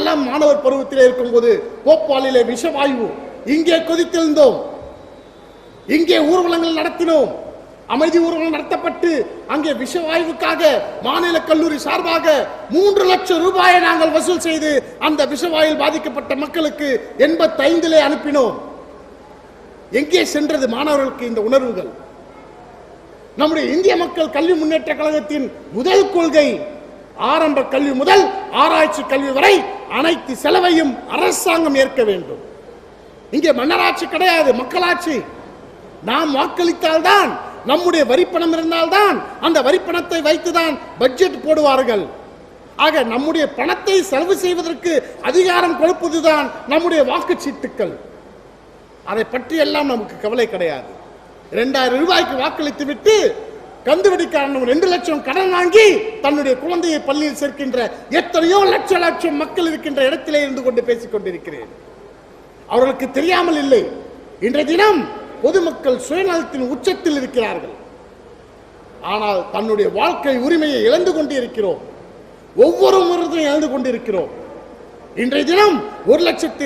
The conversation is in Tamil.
நாமெல்லாம் மாணவர் பருவத்தில் இருக்கும்போது போபாலிலே விஷவாயு இங்கே கொதித்திருந்தோம். இங்கே ஊர்வலங்கள் நடத்தினோம். அமைதி ஊர்வலம் நடத்தப்பட்டு அங்கே விஷவாயுவுக்காக மாநில கல்லூரி சார்பாக 3 லட்சம் ரூபாயை நாங்கள் வசூல் செய்து அந்த விஷவாயில் பாதிக்கப்பட்ட மக்களுக்கு 85 அனுப்பினோம். எங்கே சென்றது மாணவர்களுக்கு இந்த உணர்வுகள்? நம்முடைய இந்திய மக்கள் கல்வி முன்னேற்ற கழகத்தின் முதல் கொள்கை ஆரம்ப கல்வி முதல் ஆராய்ச்சி கல்வி வரை அனைத்து செலவையும் அரசாங்கம் ஏற்க வேண்டும். இங்கே மன்னராட்சி கிடையாது, மக்களாட்சி. நாம் வாக்களித்தால்தான், நம்முடைய வரிப்பணம் இருந்தால்தான் அந்த வரிப்பணத்தை வைத்துதான் பட்ஜெட் போடுவார்கள். ஆக நம்முடைய பணத்தை செலவு செய்வதற்கு அதிகாரம் கொடுப்பதுதான் நம்முடைய வாக்குச்சீட்டுக்கள். அதை பற்றி எல்லாம் நமக்கு கவலை கிடையாது. 2000 ரூபாய்க்கு வாக்களித்து விட்டு கந்துவடிக்காரன் 2 லட்சம் கடன் வாங்கி தன்னுடைய குழந்தையை பள்ளியில் சேர்க்கின்ற எத்தனையோ லட்சம் மக்கள் இருக்கின்ற இடத்திலே இருந்து கொண்டு பேசிக் கொண்டிருக்கிறேன். அவர்களுக்கு தெரியாமல் இல்லை, இன்றைய தினம் பொதுமக்கள் சுயநலத்தின் உச்சத்தில் இருக்கிறார்கள். ஆனால் தன்னுடைய வாழ்க்கை உரிமையை இழந்து கொண்டிருக்கிறோம். ஒவ்வொரு முறையும் இழந்து கொண்டிருக்கிறோம். இன்றைய தினம் 1,20,000